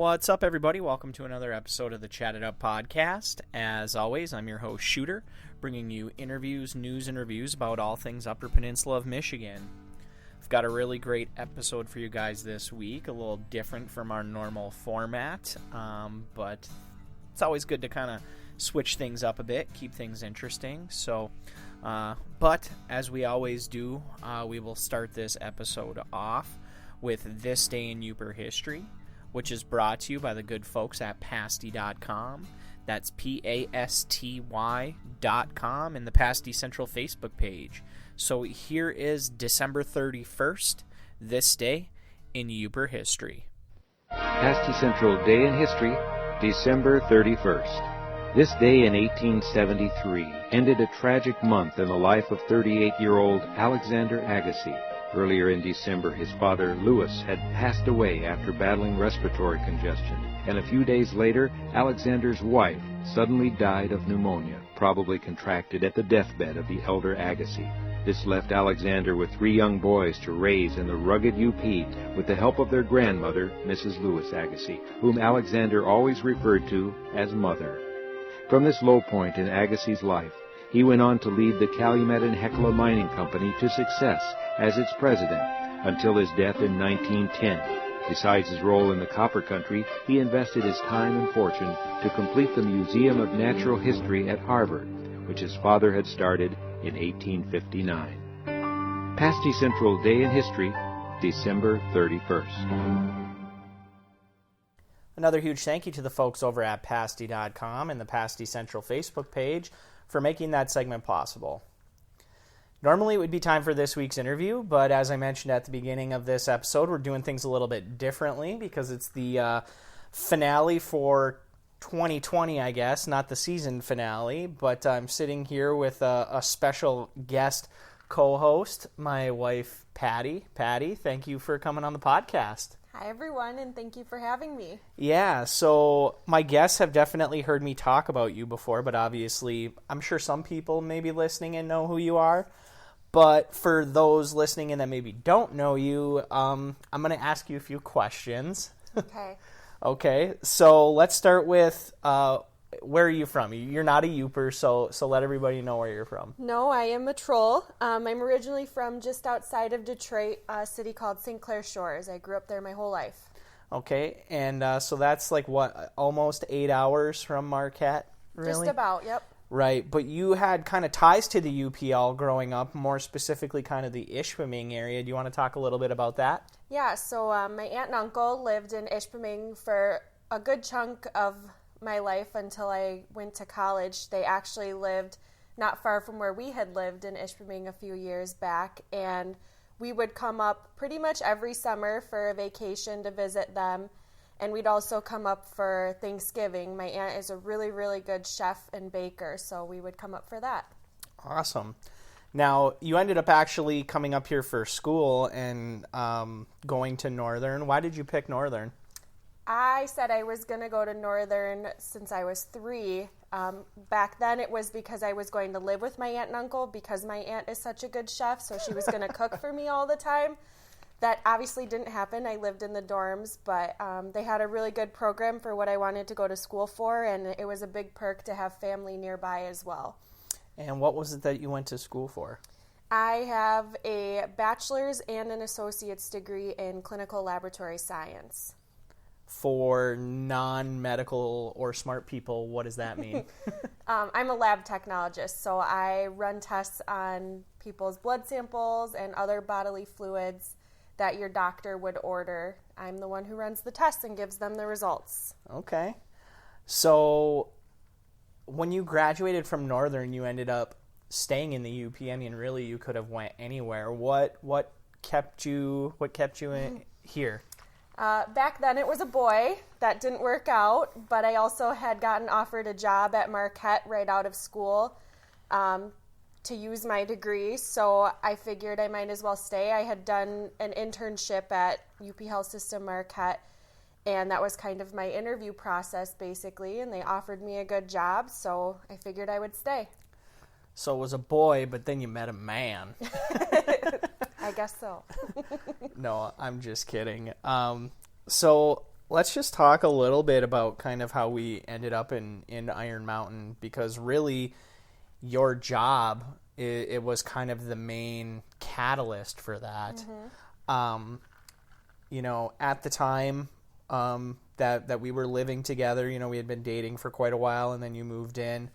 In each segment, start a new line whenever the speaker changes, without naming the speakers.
What's up, everybody? Welcome to another episode of the Chat It Up podcast. As always, I'm your host, Shooter, bringing you interviews, news, and reviews about all things Upper Peninsula of Michigan. I've got a really great episode for you guys this week, a little different from our normal format, but it's always good to kind of switch things up a bit, keep things interesting. But as we always do, we will start this episode off with This Day in Yooper History, which is brought to you by the good folks at Pasty.com. That's Pasty.com and the Pasty Central Facebook page. So here is December 31st, This Day in Yooper History.
Pasty Central Day in History, December 31st. This day in 1873 ended a tragic month in the life of 38-year-old Alexander Agassiz. Earlier in December, his father, Louis, had passed away after battling respiratory congestion, and a few days later, Alexander's wife suddenly died of pneumonia, probably contracted at the deathbed of the elder Agassiz. This left Alexander with 3 young boys to raise in the rugged UP with the help of their grandmother, Mrs. Louis Agassiz, whom Alexander always referred to as Mother. From this low point in Agassiz's life, he went on to lead the Calumet and Hecla Mining Company to success as its president until his death in 1910. Besides his role in the copper country, he invested his time and fortune to complete the Museum of Natural History at Harvard, which his father had started in 1859. Pasty Central Day in History, December 31st.
Another huge thank you to the folks over at Pasty.com and the Pasty Central Facebook page for making that segment possible. Normally it would be time for this week's interview, but as I mentioned at the beginning of this episode, we're doing things a little bit differently because it's the finale for 2020, I guess, not the season finale, but I'm sitting here with a special guest co-host, my wife, Patty. Patty, thank you for coming on the podcast.
Hi, everyone, and thank you for having me.
Yeah, so my guests have definitely heard me talk about you before, but obviously I'm sure some people may be listening and know who you are. But for those listening and that maybe don't know you, I'm going to ask you a few questions.
Okay.
Okay, so let's start with where are you from? You're not a Yooper, so let everybody know where you're from.
No, I am a troll. I'm originally from just outside of Detroit, a city called St. Clair Shores. I grew up there my whole life.
Okay, and so that's like what, almost 8 hours from Marquette? Really?
Just about, yep.
Right, but you had kind of ties to the UPL growing up, more specifically kind of the Ishpeming area. Do you want to talk a little bit about that?
Yeah, so my aunt and uncle lived in Ishpeming for a good chunk of my life until I went to college. They actually lived not far from where we had lived in Ishpeming a few years back, and we would come up pretty much every summer for a vacation to visit them. And we'd also come up for Thanksgiving. My aunt is a really, really good chef and baker, so we would come up for that.
Awesome. Now, you ended up actually coming up here for school and going to Northern. Why did you pick Northern?
I said I was going to go to Northern since I was 3. Back then it was because I was going to live with my aunt and uncle because my aunt is such a good chef, so she was going to cook for me all the time. That obviously didn't happen. I lived in the dorms, but they had a really good program for what I wanted to go to school for, and it was a big perk to have family nearby as well.
And what was it that you went to school for?
I have a bachelor's and an associate's degree in clinical laboratory science.
For non-medical or smart people, what does that mean?
I'm a lab technologist, so I run tests on people's blood samples and other bodily fluids that your doctor would order. I'm the one who runs the tests and gives them the results.
Okay. So when you graduated from Northern, you ended up staying in the UP. I mean, really, you could have went anywhere. What kept you in here?
Back then it was a boy. That didn't work out, but I also had gotten offered a job at Marquette right out of school to use my degree, so I figured I might as well stay. I had done an internship at UP Health System Marquette, and that was kind of my interview process basically, and they offered me a good job, so I figured I would stay.
So it was a boy, but then you met a man.
I guess so.
No, I'm just kidding. So let's just talk a little bit about kind of how we ended up in Iron Mountain, because really your job, it was kind of the main catalyst for that. You know, at the time that we were living together, you know, we had been dating for quite a while, and then you moved in.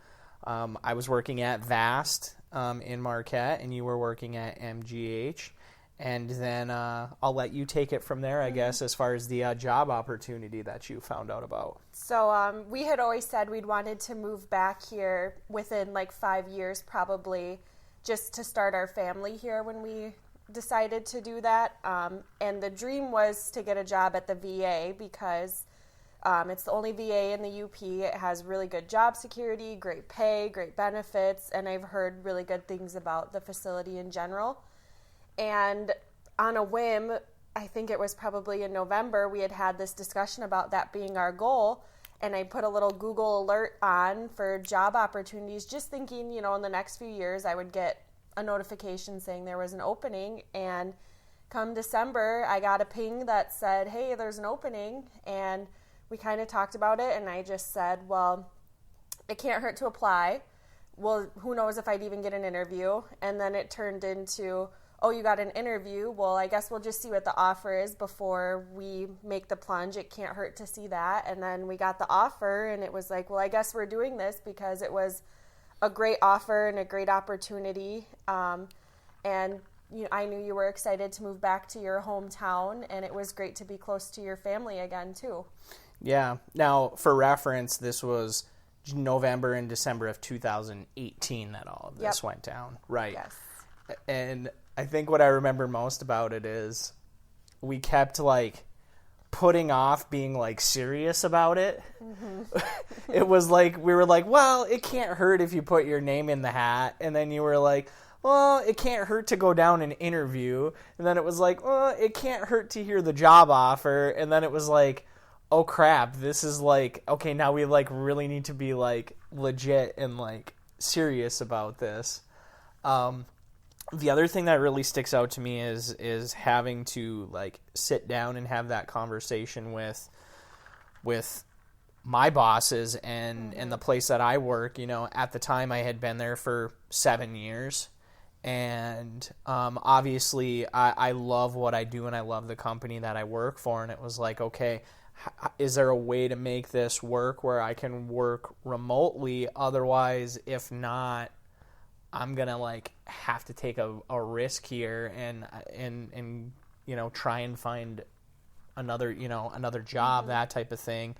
I was working at Vast in Marquette, and you were working at MGH. And then I'll let you take it from there, I guess, as far as the job opportunity that you found out about.
So we had always said we'd wanted to move back here within like 5 years probably, just to start our family here when we decided to do that. And the dream was to get a job at the VA because it's the only VA in the UP. It has really good job security, great pay, great benefits, and I've heard really good things about the facility in general. And on a whim, I think it was probably in November, we had this discussion about that being our goal. And I put a little Google alert on for job opportunities, just thinking, you know, in the next few years I would get a notification saying there was an opening. And come December, I got a ping that said, hey, there's an opening. And we kind of talked about it. And I just said, well, it can't hurt to apply. Well, who knows if I'd even get an interview. And then it turned into, oh, you got an interview? Well, I guess we'll just see what the offer is before we make the plunge. It can't hurt to see that. And then we got the offer, and it was like, well, I guess we're doing this because it was a great offer and a great opportunity. And I knew you were excited to move back to your hometown, and it was great to be close to your family again, too.
Yeah. Now, for reference, this was November and December of 2018 that all of this went down. Right.
Yes.
And I think what I remember most about it is we kept like putting off being like serious about it. It was like, we were like, well, it can't hurt if you put your name in the hat. And then you were like, well, it can't hurt to go down and interview. And then it was like, well, it can't hurt to hear the job offer. And then it was like, oh crap, this is like, okay, now we like really need to be like legit and like serious about this. The other thing that really sticks out to me is having to like sit down and have that conversation with my bosses and the place that I work. You know, at the time I had been there for 7 years, and obviously I love what I do and I love the company that I work for. And it was like, okay, is there a way to make this work where I can work remotely? Otherwise, if not, I'm gonna like have to take a risk here and you know, try and find another job, that type of thing.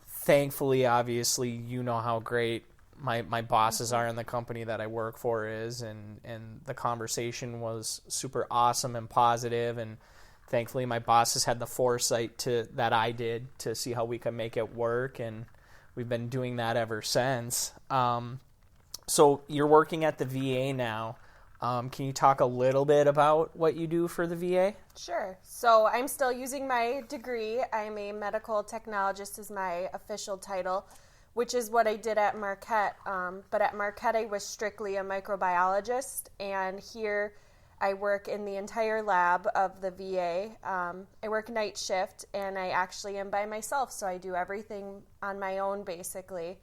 Thankfully, obviously, you know how great my bosses are in the company that I work for is, and the conversation was super awesome and positive, and thankfully my bosses had the foresight that I did to see how we could make it work, and we've been doing that ever since. So you're working at the VA now. Can you talk a little bit about what you do for the VA?
Sure. So I'm still using my degree. I'm a medical technologist is my official title, which is what I did at Marquette. But at Marquette, I was strictly a microbiologist, and here I work in the entire lab of the VA. I work night shift, and I actually am by myself, so I do everything on my own, basically.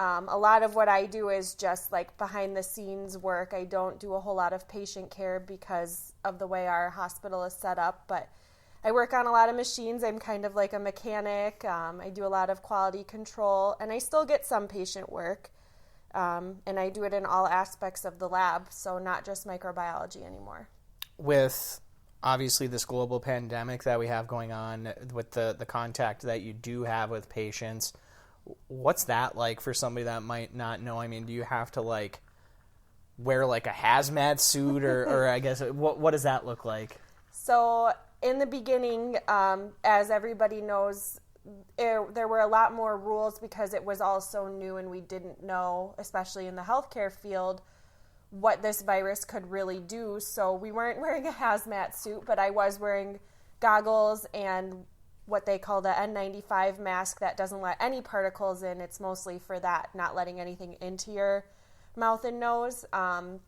A lot of what I do is just like behind the scenes work. I don't do a whole lot of patient care because of the way our hospital is set up, but I work on a lot of machines. I'm kind of like a mechanic. I do a lot of quality control, and I still get some patient work, and I do it in all aspects of the lab, so not just microbiology anymore.
With obviously this global pandemic that we have going on, with the contact that you do have with patients, what's that like for somebody that might not know? I mean, do you have to like wear like a hazmat suit or I guess what does that look like?
So in the beginning, as everybody knows, there were a lot more rules because it was all so new and we didn't know, especially in the healthcare field, what this virus could really do. So we weren't wearing a hazmat suit, but I was wearing goggles and what they call the N95 mask that doesn't let any particles in. It's mostly for that, not letting anything into your mouth and nose. And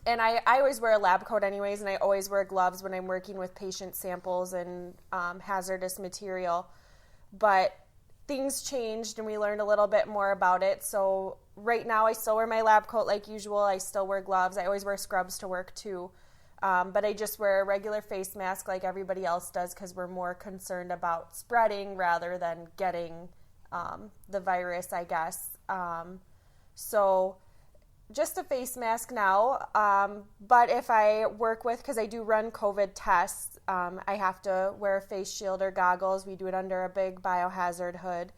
I always wear a lab coat anyways, and I always wear gloves when I'm working with patient samples and hazardous material. but things changed and we learned a little bit more about it. So right now I still wear my lab coat like usual. I still wear gloves. I always wear scrubs to work too. But I just wear a regular face mask like everybody else does because we're more concerned about spreading rather than getting the virus, I guess. So just a face mask now. But if I work with, because I do run COVID tests, I have to wear a face shield or goggles. We do it under a big biohazard hood.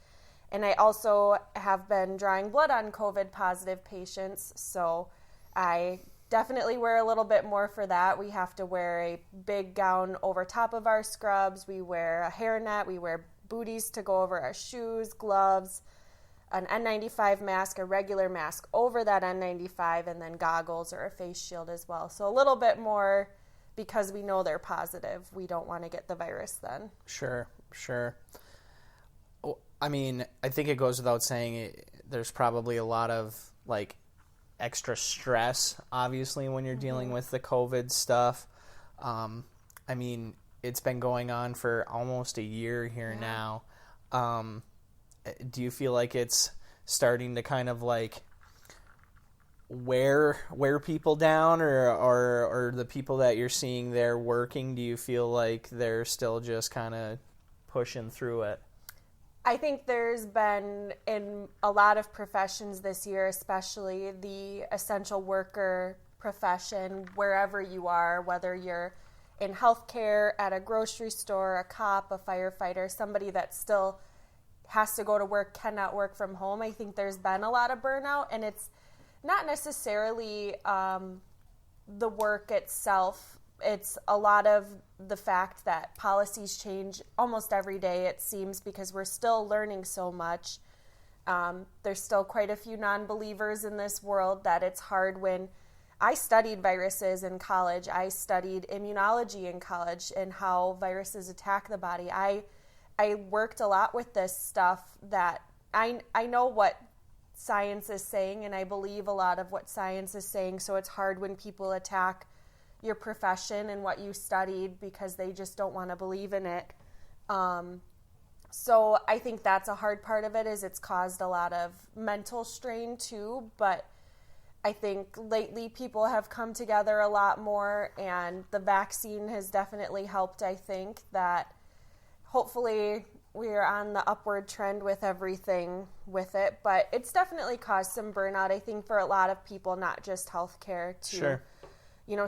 And I also have been drawing blood on COVID positive patients. So I definitely wear a little bit more for that. We have to wear a big gown over top of our scrubs. We wear a hairnet. We wear booties to go over our shoes, gloves, an N95 mask, a regular mask over that N95, and then goggles or a face shield as well. So a little bit more because we know they're positive. We don't want to get the virus then.
Sure. I mean, I think it goes without saying there's probably a lot of, like, extra stress, obviously, when you're dealing with the COVID stuff. I mean, it's been going on for almost a year here now. Do you feel like it's starting to kind of, like, wear people down, or the people that you're seeing there working, do you feel like they're still just kind of pushing through it?
I think there's been, in a lot of professions this year, especially the essential worker profession, wherever you are, whether you're in healthcare, at a grocery store, a cop, a firefighter, somebody that still has to go to work, cannot work from home. I think there's been a lot of burnout, and it's not necessarily the work itself. It's a lot of the fact that policies change almost every day, it seems, because we're still learning so much. There's still quite a few non-believers in this world that it's hard when I studied viruses in college. I studied immunology in college and how viruses attack the body. I worked a lot with this stuff that I know what science is saying, and I believe a lot of what science is saying, so it's hard when people attack your profession and what you studied because they just don't want to believe in it. So I think that's a hard part of it, is it's caused a lot of mental strain too, but I think lately people have come together a lot more, and the vaccine has definitely helped. I think that hopefully we're on the upward trend with everything with it, but it's definitely caused some burnout, I think, for a lot of people, not just healthcare, to
Sure.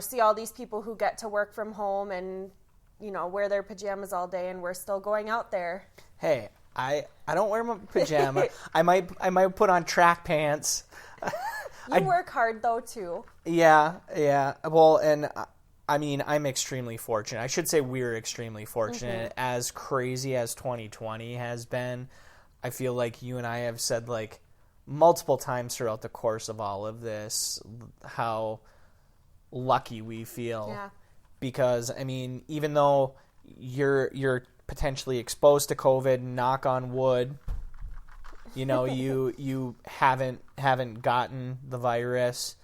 See all these people who get to work from home and, wear their pajamas all day, and we're still going out there.
Hey, I don't wear my pajama. I might put on track pants.
You work hard though too.
Yeah. Well, and I mean, I'm extremely fortunate. I should say we're extremely fortunate. As crazy as 2020 has been, I feel like you and I have said, like, multiple times throughout the course of all of this how lucky we feel.
Yeah.
Because, I mean, even though you're potentially exposed to COVID, knock on wood, you haven't gotten the virus.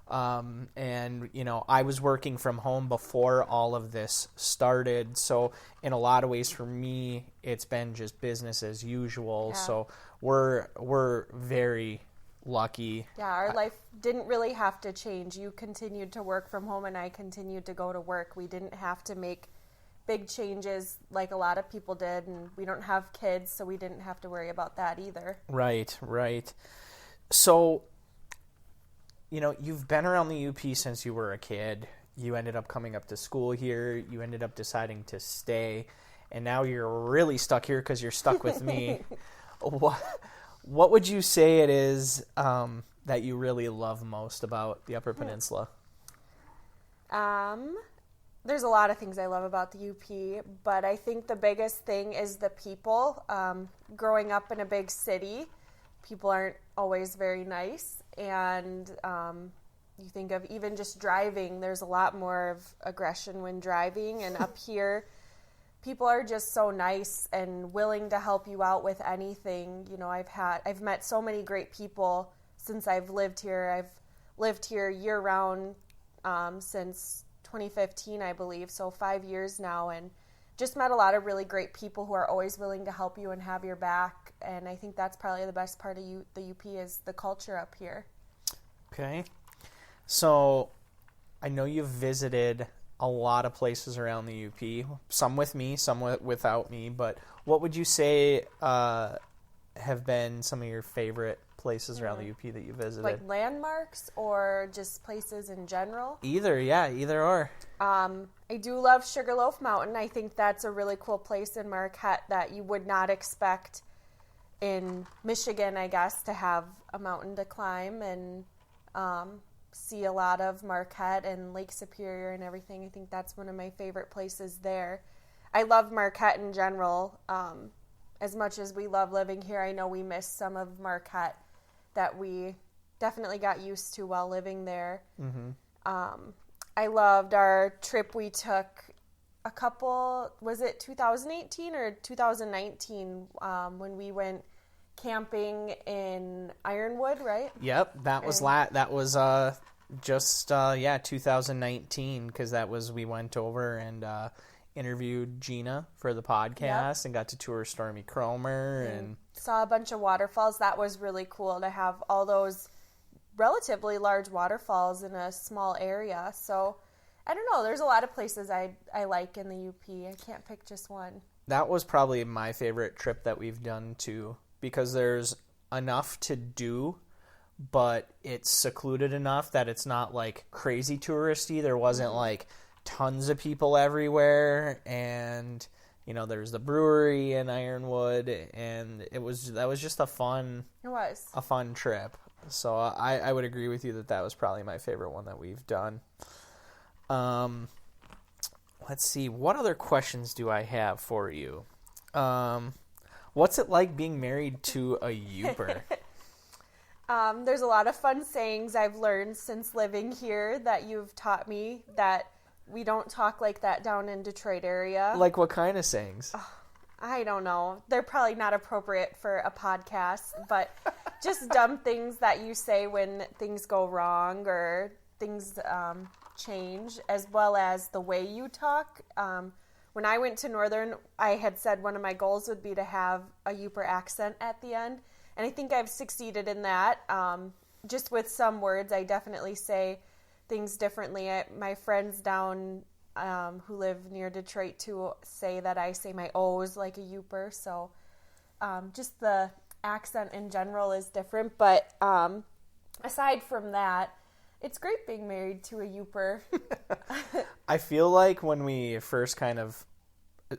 And I was working from home before all of this started, so in a lot of ways for me it's been just business as usual.
Yeah.
So we're very lucky.
Yeah, our life didn't really have to change. You continued to work from home and I continued to go to work. We didn't have to make big changes like a lot of people did, and we don't have kids, so we didn't have to worry about that either.
Right. So, you've been around the UP since you were a kid. You ended up coming up to school here. You ended up deciding to stay. And now you're really stuck here because you're stuck with me. What would you say it is that you really love most about the Upper Peninsula?
There's a lot of things I love about the UP, but I think the biggest thing is the people. Growing up in a big city, people aren't always very nice, and you think of even just driving, there's a lot more of aggression when driving, and up here people are just so nice and willing to help you out with anything. I've met so many great people since I've lived here. I've lived here year round since 2015, I believe, so 5 years now, and just met a lot of really great people who are always willing to help you and have your back. And I think that's probably the best part of the UP is the culture up here.
Okay. So I know you've visited a lot of places around the UP, some with me, some without me, but what would you say have been some of your favorite places around the UP that you visited?
Like landmarks or just places in general?
Either or.
I do love Sugarloaf Mountain. I think that's a really cool place in Marquette that you would not expect in Michigan, I guess, to have a mountain to climb and see a lot of Marquette and Lake Superior and everything. I think that's one of my favorite places there. I love Marquette in general. As much as we love living here, I know we miss some of Marquette that we definitely got used to while living there. Mm-hmm. I loved our trip we took was it 2018 or 2019 when we went camping in Ironwood, right?
Yep, that was 2019 because we went over and interviewed Gina for the podcast and got to tour Stormy Cromer and
saw a bunch of waterfalls. That was really cool to have all those relatively large waterfalls in a small area. So I don't know, there's a lot of places I like in the UP. I can't pick just one.
That was probably my favorite trip that we've done too, because there's enough to do, but it's secluded enough that it's not like crazy touristy. There wasn't like tons of people everywhere, and there's the brewery in Ironwood, and that was just a fun trip. So I would agree with you that was probably my favorite one that we've done. Let's see, what other questions do I have for you? What's it like being married to a Youper?
There's a lot of fun sayings I've learned since living here that you've taught me that we don't talk like that down in Detroit area.
Like what kind of sayings?
I don't know. They're probably not appropriate for a podcast, but just dumb things that you say when things go wrong or things change, as well as the way you talk. When I went to Northern, I had said one of my goals would be to have a Youper accent at the end, and I think I've succeeded in that. Just with some words, I definitely say things differently. My friends down who live near Detroit too say that I say my O's like a Youper, so just the accent in general is different, but aside from that, it's great being married to a Youper.
I feel like when we first kind of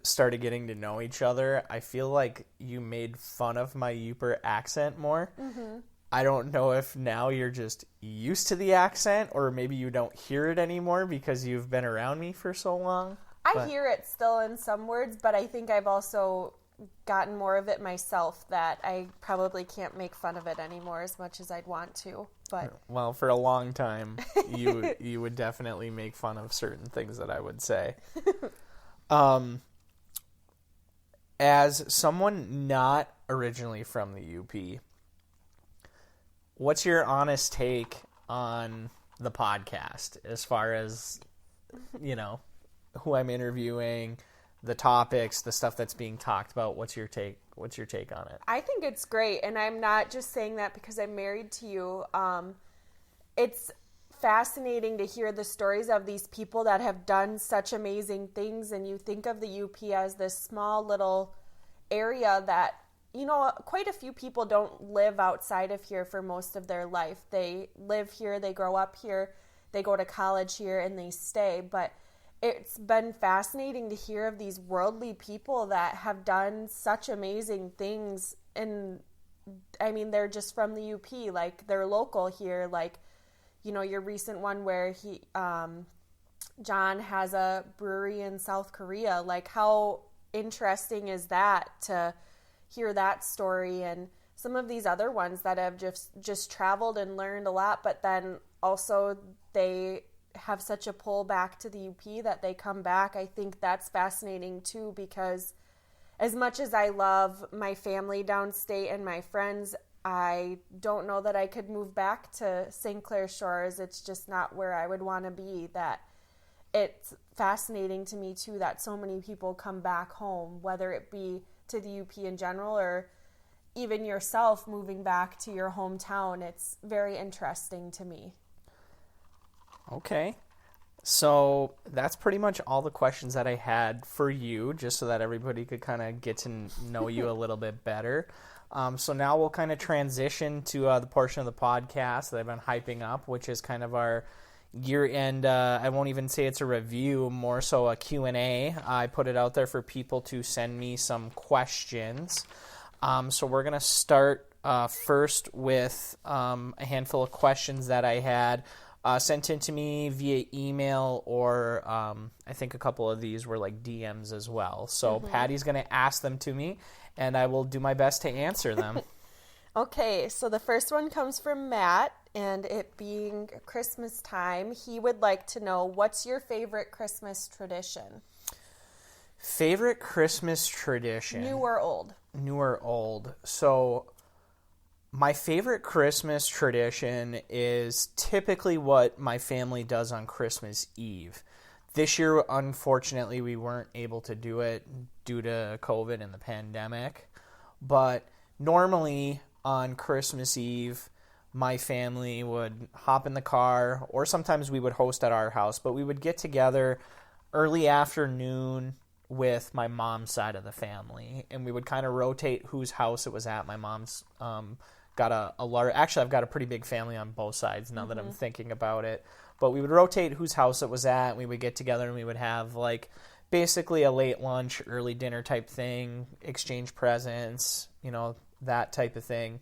started getting to know each other, I feel like you made fun of my Youper accent more. Mm-hmm. I don't know if now you're just used to the accent or maybe you don't hear it anymore because you've been around me for so long.
I hear it still in some words, but I think I've also gotten more of it myself that I probably can't make fun of it anymore as much as I'd want to. But
well, for a long time, you would definitely make fun of certain things that I would say. As someone not originally from the UP, what's your honest take on the podcast as far as, who I'm interviewing, the topics, the stuff that's being talked about? What's your take on it?
I think it's great, and I'm not just saying that because I'm married to you. It's fascinating to hear the stories of these people that have done such amazing things, and you think of the UP as this small little area that, quite a few people don't live outside of here for most of their life. They live here, they grow up here, they go to college here, and they stay, but it's been fascinating to hear of these worldly people that have done such amazing things. And I mean, they're just from the UP, like they're local here. Like, your recent one where John has a brewery in South Korea. Like, how interesting is that to hear that story? And some of these other ones that have just traveled and learned a lot, but then also they have such a pull back to the UP that they come back. I think that's fascinating too, because as much as I love my family downstate and my friends, I don't know that I could move back to St. Clair Shores. It's just not where I would want to be. That it's fascinating to me too that so many people come back home, whether it be to the UP in general or even yourself moving back to your hometown. It's very interesting to me.
Okay. So that's pretty much all the questions that I had for you, just so that everybody could kind of get to know you a little bit better. So now we'll kind of transition to the portion of the podcast that I've been hyping up, which is kind of our year-end, I won't even say it's a review, more so a Q&A. I put it out there for people to send me some questions. So we're going to start first with a handful of questions that I had sent in to me via email, or I think a couple of these were like DMs as well. So Patty's going to ask them to me, and I will do my best to answer them.
Okay, so the first one comes from Matt, and it being Christmas time, he would like to know, what's your favorite Christmas tradition?
Favorite Christmas tradition?
New or old?
New or old. So my favorite Christmas tradition is typically what my family does on Christmas Eve. This year, unfortunately, we weren't able to do it due to COVID and the pandemic. But normally on Christmas Eve, my family would hop in the car, or sometimes we would host at our house, but we would get together early afternoon with my mom's side of the family, and we would kind of rotate whose house it was at. My mom's got a large, actually I've got a pretty big family on both sides now that I'm thinking about it, but we would rotate whose house it was at, and we would get together and we would have like basically a late lunch, early dinner type thing, exchange presents, that type of thing.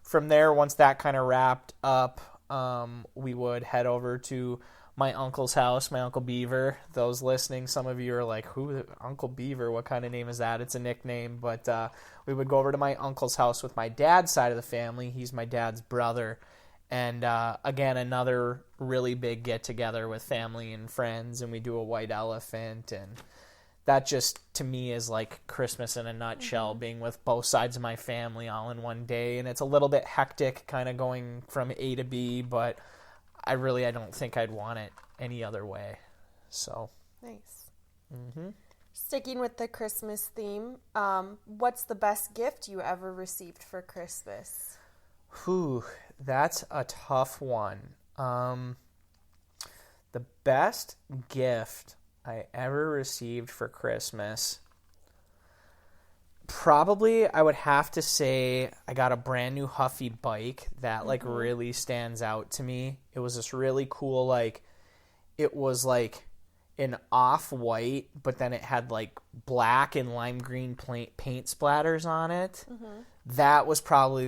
From there, once that kind of wrapped up, we would head over to my uncle's house, my Uncle Beaver. Those listening, some of you are like, who, Uncle Beaver? What kind of name is that? It's a nickname. But we would go over to my uncle's house with my dad's side of the family. He's my dad's brother. And again, another really big get-together with family and friends. And we do a white elephant. And that just, to me, is like Christmas in a nutshell, being with both sides of my family all in one day. And it's a little bit hectic, kind of going from A to B, but I don't think I'd want it any other way. So
nice. Sticking with the Christmas theme, what's the best gift you ever received for Christmas?
That's a tough one. The best gift I ever received for Christmas, probably I would have to say I got a brand new Huffy bike that like really stands out to me. It was this really cool, it was like an off-white, but then it had like black and lime green paint splatters on it. That was probably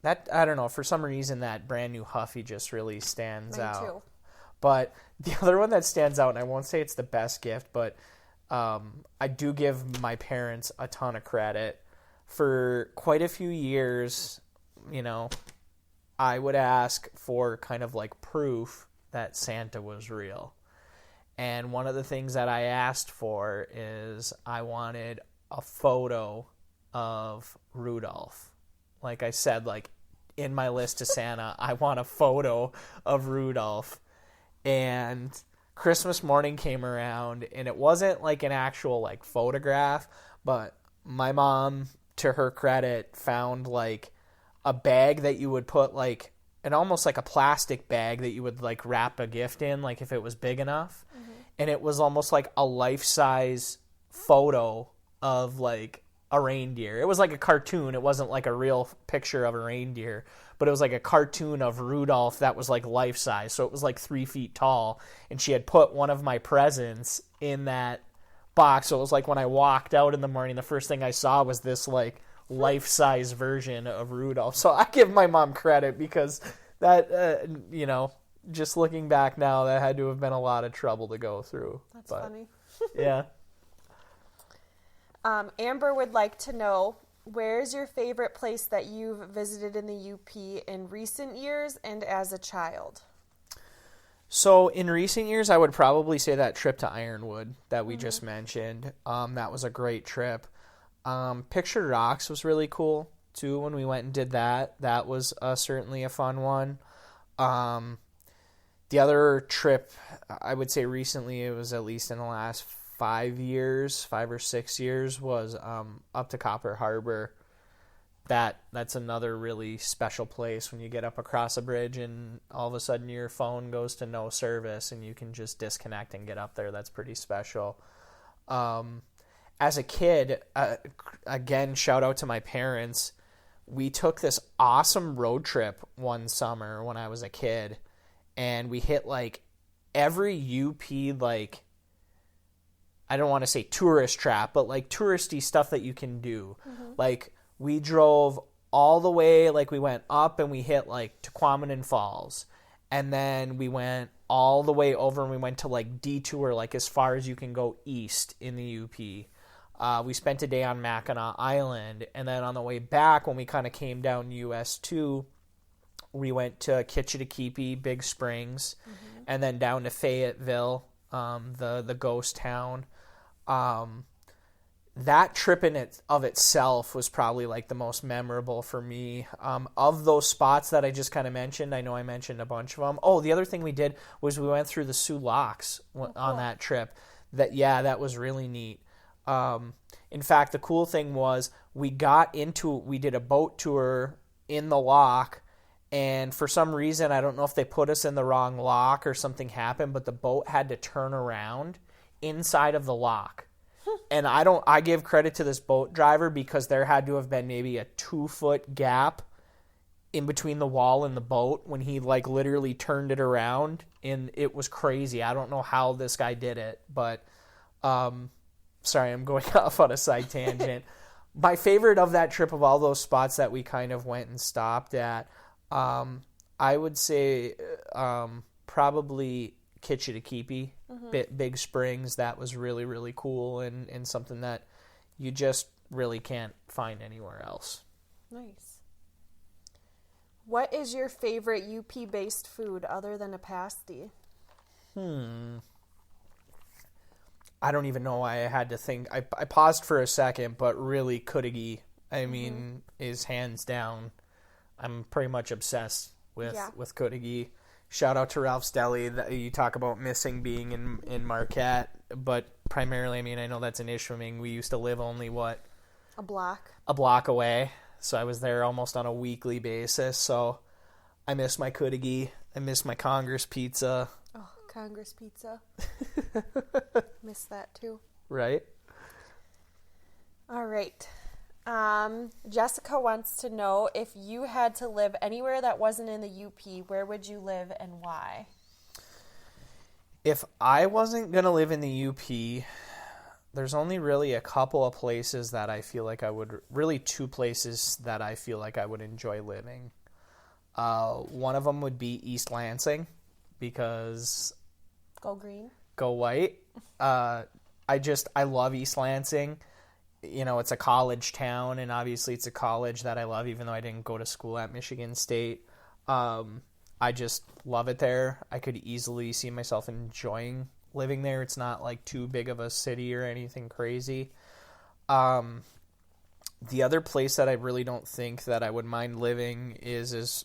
that, I don't know, for some reason that brand new Huffy just really stands out.
Mine too.
But the other one that stands out, and I won't say it's the best gift, but I do give my parents a ton of credit. For quite a few years, I would ask for kind of like proof that Santa was real. And one of the things that I asked for is I wanted a photo of Rudolph. Like I said, in my list to Santa, I want a photo of Rudolph. And Christmas morning came around, and it wasn't like an actual photograph, but my mom, to her credit, found a bag that you would put an almost like a plastic bag that you would wrap a gift in, if it was big enough. And it was almost like a life-size photo of a reindeer. It was like a cartoon. It wasn't like a real picture of a reindeer, but it was like a cartoon of Rudolph that was life-size. So it was 3 feet tall, and she had put one of my presents in that box. So it was when I walked out in the morning, the first thing I saw was this life-size version of Rudolph. So I give my mom credit, because that, just looking back now, that had to have been a lot of trouble to go through.
That's funny.
Yeah.
Amber would like to know, where's your favorite place that you've visited in the UP in recent years and as a child?
So in recent years, I would probably say that trip to Ironwood that we just mentioned. That was a great trip. Pictured Rocks was really cool too when we went and did that. That was certainly a fun one. The other trip, I would say recently, it was at least in the last 5 or 6 years, was up to Copper Harbor. That's another really special place when you get up across a bridge and all of a sudden your phone goes to no service and you can just disconnect and get up there. That's pretty special. As a kid, again, shout out to my parents. We took this awesome road trip one summer when I was a kid, and we hit like every UP, like, I don't want to say tourist trap, but like touristy stuff that you can do. Mm-hmm. Like, we drove all the way, like we went up and we hit like Tequamanon Falls. And then we went all the way over and we went to like detour, like as far as you can go east in the UP. We spent a day on Mackinac Island. And then on the way back, when we kind of came down US 2, we went to Kitchitakeepee, Big Springs, and then down to Fayetteville, the ghost town. That trip of itself was probably like the most memorable for me. Of those spots that I just kind of mentioned, I know I mentioned a bunch of them. Oh, the otoo thing we did was we went through the Sioux Locks on that trip. That was really neat. In fact, the cool thing was we did a boat tour in the lock, and for some reason, I don't know if they put us in the wrong lock or something happened, but the boat had to turn around inside of the lock. And I give credit to this boat driver, because there had to have been maybe a 2-foot gap in between the wall and the boat when he like literally turned it around, and it was crazy. I don't know how this guy did it, but sorry, I'm going off on a side tangent. My favorite of that trip, of all those spots that we kind of went and stopped at, I would say probably Kitchitakeepee, Big Springs. That was really, really cool and something that you just really can't find anywhere else. Nice.
What is your favorite UP-based food other than a pasty?
I don't even know why I had to think. I paused for a second, but really Kudigi, I mean, is hands down. I'm pretty much obsessed with Kudigi. Shout out to Ralph's Deli. You talk about missing being in Marquette, but primarily, I mean, I know that's in Ishpeming. We used to live only,
a block
away. So I was there almost on a weekly basis. So I miss my Kudigi. I miss my Congress pizza.
Oh, Congress pizza. Miss that too.
Right.
All right. Jessica wants to know, if you had to live anywhere that wasn't in the UP, where would you live and why?
If I wasn't going to live in the UP, there's only really a couple of places that I feel like really 2 places that I feel like I would enjoy living. One of them would be East Lansing, because
go green,
go white. I love East Lansing. You know, it's a college town, and obviously it's a college that I love, even though I didn't go to school at Michigan State. I just love it there. I could easily see myself enjoying living there. It's not like too big of a city or anything crazy. The other place that I really don't think that I would mind living is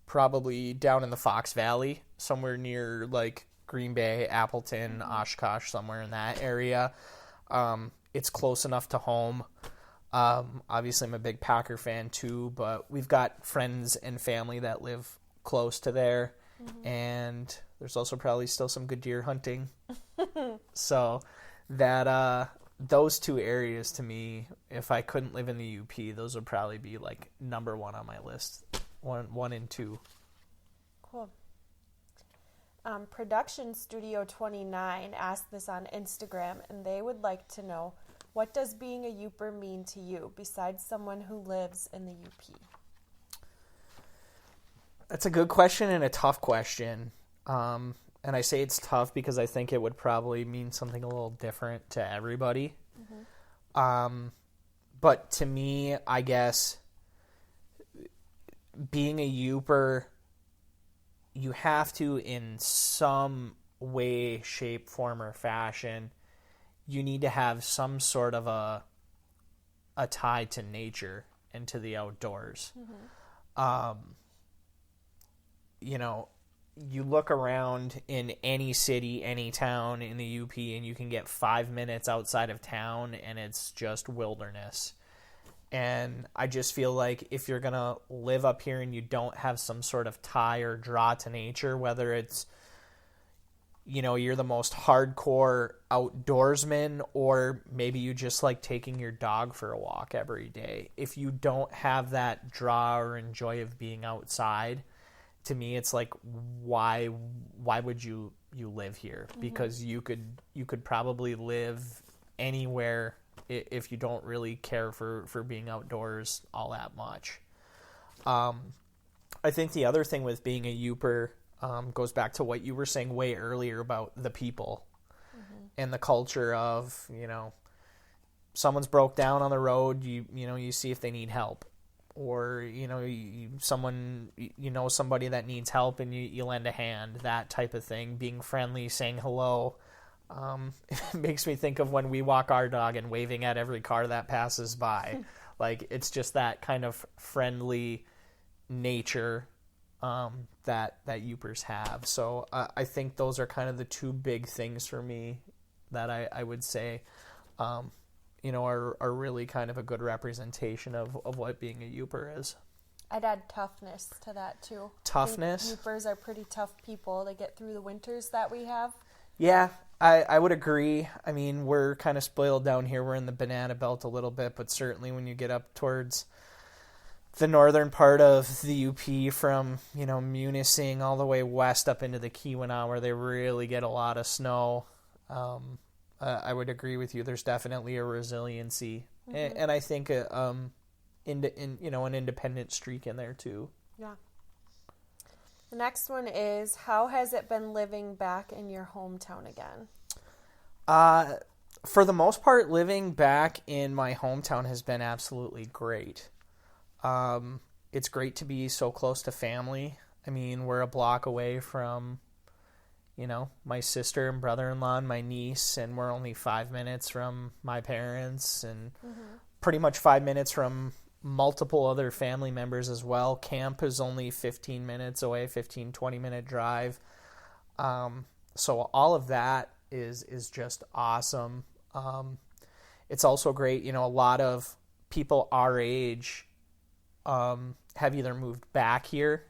probably down in the Fox Valley, somewhere near like Green Bay, Appleton, Oshkosh, somewhere in that area. It's close enough to home. Obviously, I'm a big Packer fan too, but we've got friends and family that live close to there, and there's also probably still some good deer hunting. So that those 2 areas, to me, if I couldn't live in the UP, those would probably be like number 1 on my list. One and 2.
Cool. Production Studio 29 asked this on Instagram, and they would like to know, what does being a Youper mean to you, besides someone who lives in the UP?
That's a good question and a tough question. And I say it's tough because I think it would probably mean something a little different to everybody. But to me, I guess, being a Youper, you have to, in some way, shape, form, or fashion, you need to have some sort of a tie to nature and to the outdoors. You know, you look around in any city, any town in the UP, and you can get 5 minutes outside of town, and it's just wilderness. And I just feel like if you're going to live up here and you don't have some sort of tie or draw to nature, whether it's, you're the most hardcore outdoorsman, or maybe you just like taking your dog for a walk every day. If you don't have that draw or enjoy of being outside, to me, it's like, why would you live here? Mm-hmm. Because you could probably live anywhere if you don't really care for being outdoors all that much. I think the other thing with being a Youper goes back to what you were saying way earlier about the people and the culture of, someone's broke down on the road, you see if they need help. Or, somebody that needs help and you lend a hand, that type of thing. Being friendly, saying hello. It makes me think of when we walk our dog and waving at every car that passes by. Like, it's just that kind of friendly nature that Youpers have. So I think those are kind of the two big things for me that I would say are really kind of a good representation of what being a Youper is.
I'd add toughness to that too.
Toughness?
Youpers are pretty tough people to get through the winters that we have.
Yeah, I would agree. I mean, we're kind of spoiled down here. We're in the banana belt a little bit, but certainly when you get up towards the northern part of the UP from, Munising all the way west up into the Keweenaw, where they really get a lot of snow, I would agree with you. There's definitely a resiliency, and I think an independent streak in there too.
Yeah. The next one is, how has it been living back in your hometown again?
For the most part, living back in my hometown has been absolutely great. It's great to be so close to family. I mean, we're a block away from, my sister and brother-in-law and my niece, and we're only 5 minutes from my parents, and pretty much 5 minutes from multiple other family members as well. Camp is only 15 minutes away, 20-minute drive. So all of that is just awesome. It's also great, a lot of people our age have either moved back here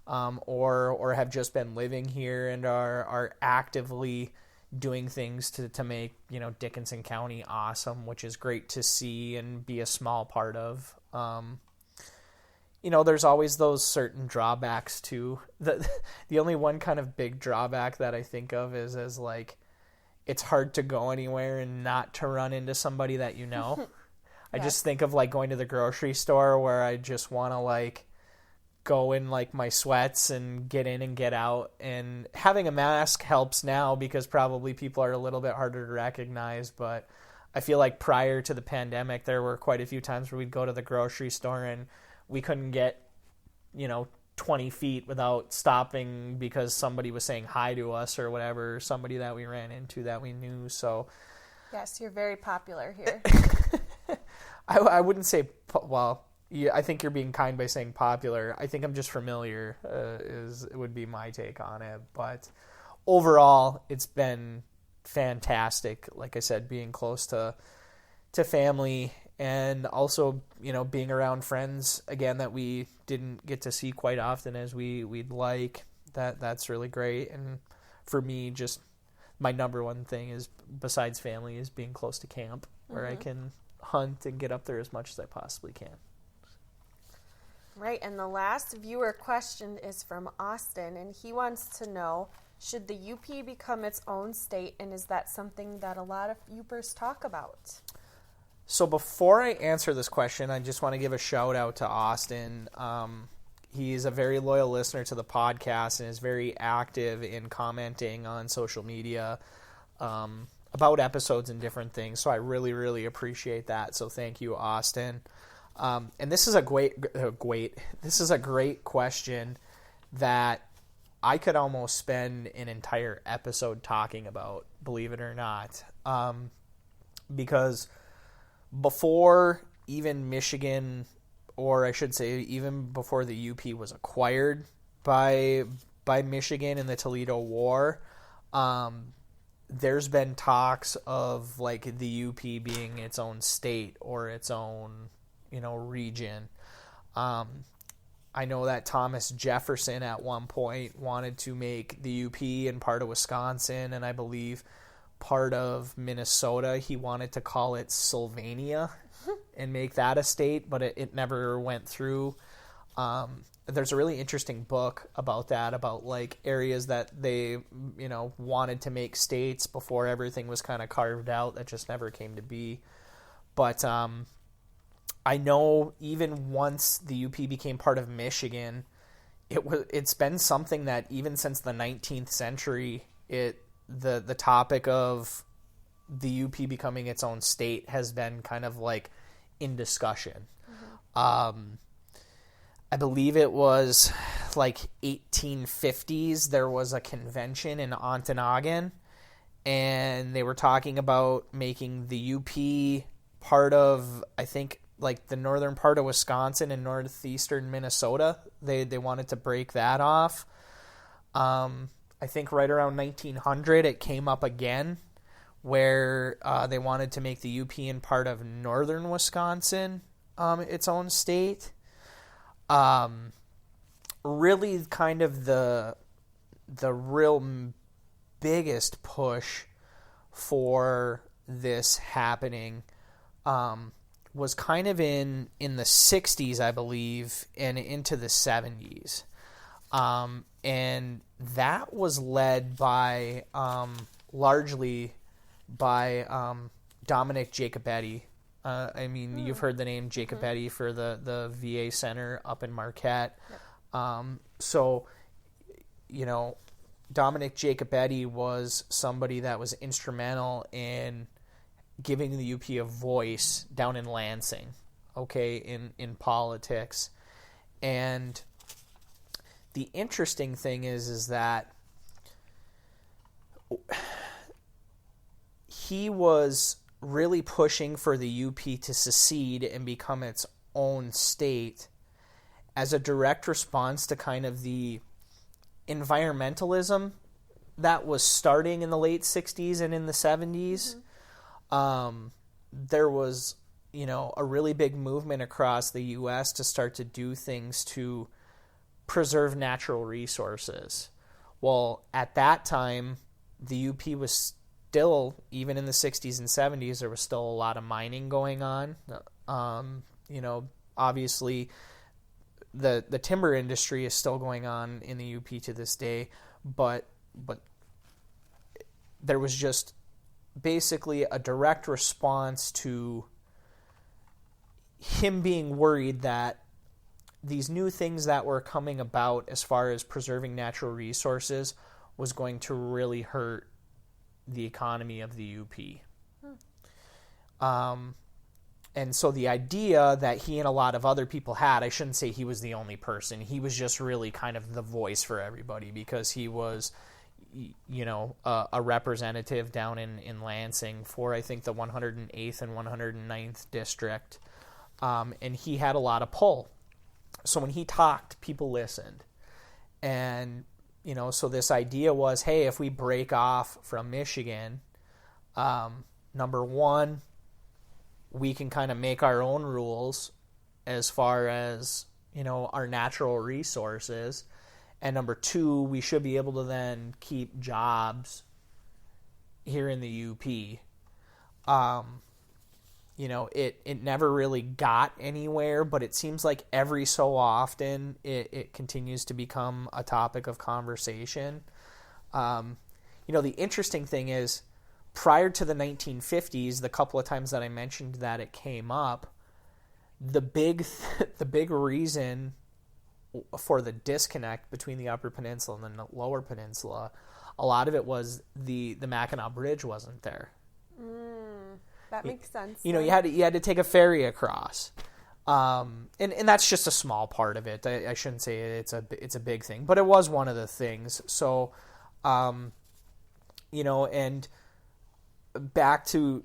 or have just been living here and are actively doing things to make, Dickinson County awesome, which is great to see and be a small part of. There's always those certain drawbacks too. The only one kind of big drawback that I think of is like, it's hard to go anywhere and not to run into somebody that you know. I just think of like going to the grocery store where I just want to like go in like my sweats and get in and get out, and having a mask helps now because probably people are a little bit harder to recognize, but I feel like prior to the pandemic there were quite a few times where we'd go to the grocery store and we couldn't get 20 feet without stopping because somebody was saying hi to us or whatever, somebody that we ran into that we knew. So
yes, you're very popular here.
I wouldn't say, well, I think you're being kind by saying popular. I think I'm just familiar, would be my take on it. But overall, it's been fantastic. Like I said, being close to family, and also, being around friends, again, that we didn't get to see quite often as we'd like. That's really great. And for me, just my number one thing is, besides family, is being close to camp, where I can hunt and get up there as much as I possibly can.
Right, and the last viewer question is from Austin, and he wants to know, should the UP become its own state, and is that something that a lot of Youpers talk about?
So before I answer this question, I just want to give a shout out to Austin. He's a very loyal listener to the podcast and is very active in commenting on social media about episodes and different things. So I really, really appreciate that. So thank you, Austin. And this is a great question that I could almost spend an entire episode talking about, believe it or not. Because before even Michigan, or I should say even before the UP was acquired by by Michigan in the Toledo War. There's been talks of like the UP being its own state or its own, region. I know that Thomas Jefferson at one point wanted to make the UP and part of Wisconsin, and I believe part of Minnesota. He wanted to call it Sylvania and make that a state, but it never went through. There's a really interesting book about that, about like areas that they, wanted to make states before everything was kind of carved out that just never came to be. But I know even once the UP became part of Michigan, it's been something that even since the 19th century, the topic of the UP becoming its own state has been kind of like in discussion. Mm-hmm. I believe it was like 1850s. There was a convention in Ontonagon, and they were talking about making the UP part of, I think, like the northern part of Wisconsin and northeastern Minnesota. They wanted to break that off. I think right around 1900 it came up again, where they wanted to make the UP and part of northern Wisconsin its own state. Really kind of the real biggest push for this happening was kind of in the 60s, I believe, and into the 70s. And that was led by largely by Dominic Jacobetti. You've heard the name Jacobetti for the VA Center up in Marquette. Yep. Dominic Jacobetti was somebody that was instrumental in giving the UP a voice down in Lansing, in politics. And the interesting thing is that he was really pushing for the UP to secede and become its own state as a direct response to kind of the environmentalism that was starting in the late 60s and in the 70s. Mm-hmm. There was, a really big movement across the U.S. to start to do things to preserve natural resources. Well, at that time, the UP was still, even in the 60s and 70s, there was still a lot of mining going on. Obviously, the timber industry is still going on in the UP to this day, but there was just basically a direct response to him being worried that these new things that were coming about as far as preserving natural resources was going to really hurt the economy of the UP. And so the idea that he and a lot of other people had, I shouldn't say he was the only person, he was just really kind of the voice for everybody because he was, a representative down in Lansing for, I think, the 108th and 109th district. And he had a lot of pull. So when he talked, people listened. And, so this idea was, hey, if we break off from Michigan, number one, we can kind of make our own rules as far as, our natural resources. And number two, we should be able to then keep jobs here in the UP. It never really got anywhere, but it seems like every so often it continues to become a topic of conversation. The interesting thing is, prior to the 1950s, the couple of times that I mentioned that it came up, the big reason for the disconnect between the Upper Peninsula and the Lower Peninsula, a lot of it was the Mackinac Bridge wasn't there.
That makes sense.
You had to take a ferry across, and that's just a small part of it. I shouldn't say it's a big thing, but it was one of the things. So, and back to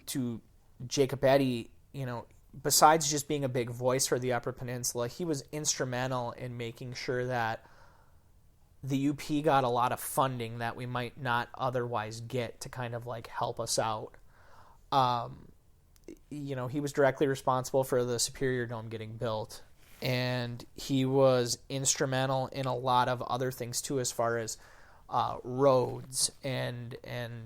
Jacobetti, besides just being a big voice for the Upper Peninsula, he was instrumental in making sure that the UP got a lot of funding that we might not otherwise get to kind of like help us out. He was directly responsible for the Superior Dome getting built, and he was instrumental in a lot of other things too, as far as roads and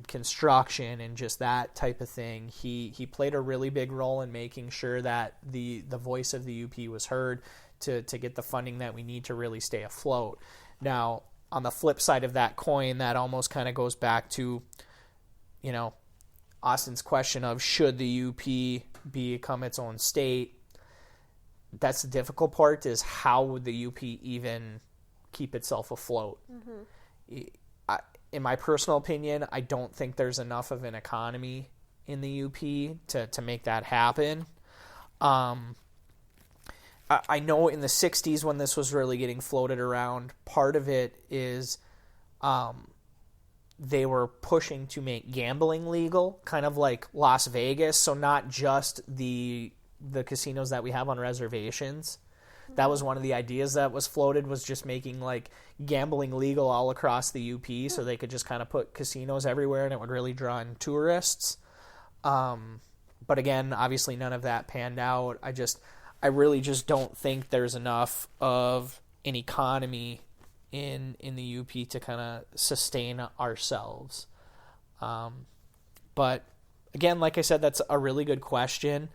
construction and just that type of thing. He played a really big role in making sure that the voice of the UP was heard to get the funding that we need to really stay afloat. Now, on the flip side of that coin, that almost kind of goes back to, Austin's question of should the UP become its own state. That's the difficult part, is how would the UP even keep itself afloat? Mm-hmm. In my personal opinion, I don't think there's enough of an economy in the UP to make that happen. I know in the 60s when this was really getting floated around, part of it is they were pushing to make gambling legal, kind of like Las Vegas, so not just the casinos that we have on reservations. That was one of the ideas that was floated, was just making like gambling legal all across the UP, so they could just kind of put casinos everywhere and it would really draw in tourists. But again, obviously none of that panned out. I really just don't think there's enough of an economy in the UP to kind of sustain ourselves. But again, like I said, that's a really good question.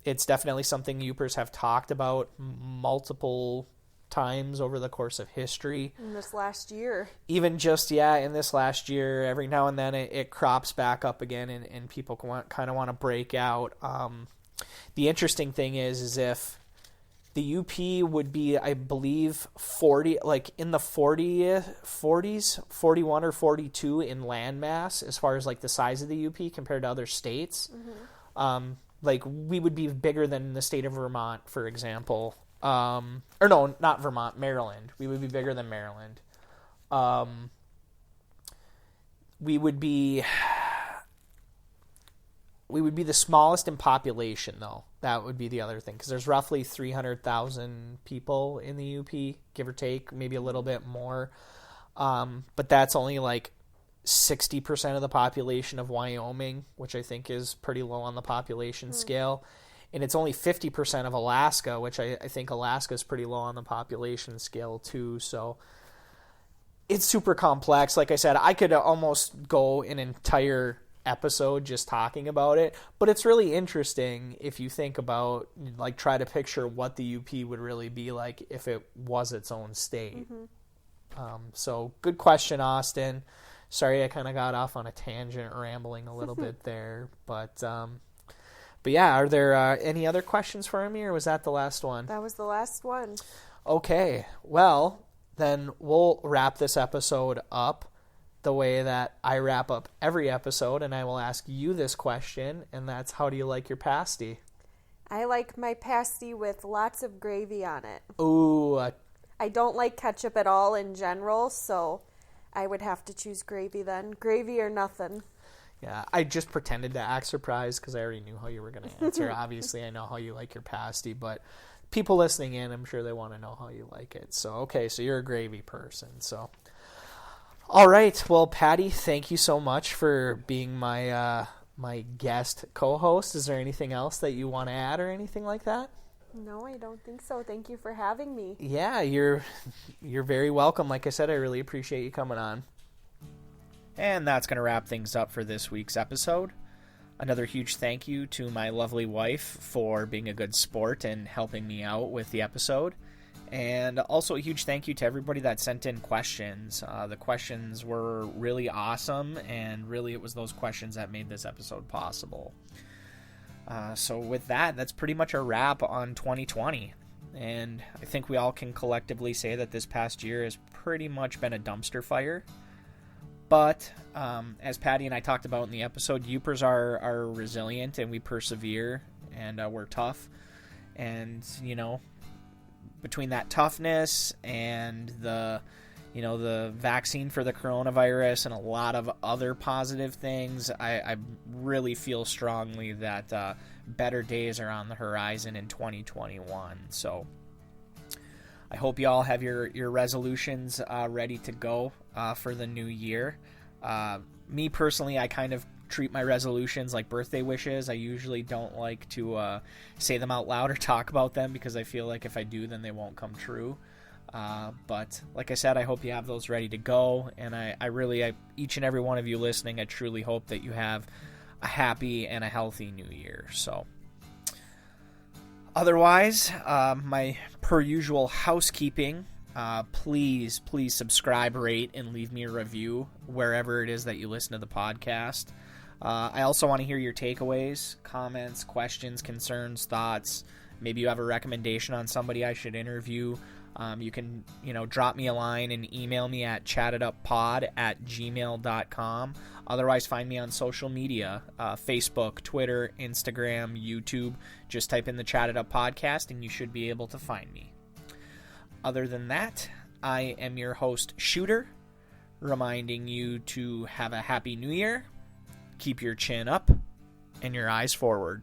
It's definitely something Upers have talked about multiple times over the course of history.
In this last year.
Even just, in this last year, every now and then it crops back up again and people kind of want to break out. The interesting thing is if the UP would be, I believe, 40, like in the 40s, 41 or 42 in land mass as far as like the size of the UP compared to other states. Mm-hmm. Like we would be bigger than the state of Vermont, for example. Or no, not Vermont, Maryland. We would be bigger than Maryland. We would be the smallest in population, though. That would be the other thing, because there's roughly 300,000 people in the UP, give or take, maybe a little bit more. But that's only like 60% of the population of Wyoming, which I think is pretty low on the population scale. And it's only 50% of Alaska, which I think Alaska is pretty low on the population scale too. So it's super complex. Like I said, I could almost go an entire episode just talking about it, but it's really interesting if you think about, like, try to picture what the UP would really be like if it was its own state. Mm-hmm. So good question, Austin. Sorry I kind of got off on a tangent, rambling a little bit there, but yeah, are there any other questions for me, or was that the last one?
That was the last one.
Okay, well, then we'll wrap this episode up the way that I wrap up every episode, and I will ask you this question, and that's, how do you like your pasty?
I like my pasty with lots of gravy on it.
Ooh.
I don't like ketchup at all in general, so I would have to choose gravy then. Gravy or nothing.
Yeah, I just pretended to act surprised because I already knew how you were going to answer. Obviously, I know how you like your pasty, but people listening in, I'm sure they want to know how you like it. So, okay, so you're a gravy person. So, all right. Well, Patty, thank you so much for being my my guest co-host. Is there anything else that you want to add or anything like that?
No, I don't think so. Thank you for having me.
Yeah, you're very welcome. Like I said, I really appreciate you coming on. And that's going to wrap things up for this week's episode. Another huge thank you to my lovely wife for being a good sport and helping me out with the episode. And also a huge thank you to everybody that sent in questions. The questions were really awesome, and really it was those questions that made this episode possible. So with that, that's pretty much a wrap on 2020. And I think we all can collectively say that this past year has pretty much been a dumpster fire. But as Patty and I talked about in the episode, Upers are resilient, and we persevere, and we're tough. And, you know, between that toughness and the vaccine for the coronavirus and a lot of other positive things, I really feel strongly that better days are on the horizon in 2021. So I hope you all have your resolutions ready to go for the new year. Me personally, I kind of treat my resolutions like birthday wishes. I usually don't like to say them out loud or talk about them because I feel like if I do, then they won't come true. But like I said, I hope you have those ready to go. And I really, each and every one of you listening, I truly hope that you have a happy and a healthy new year. So otherwise, my per usual housekeeping, please subscribe, rate, and leave me a review wherever it is that you listen to the podcast. I also want to hear your takeaways, comments, questions, concerns, thoughts. Maybe you have a recommendation on somebody I should interview. You can, drop me a line and email me at chatteduppod@gmail.com. Otherwise, find me on social media, Facebook, Twitter, Instagram, YouTube. Just type in the Chatted Up Podcast and you should be able to find me. Other than that, I am your host, Shooter, reminding you to have a happy new year, keep your chin up, and your eyes forward.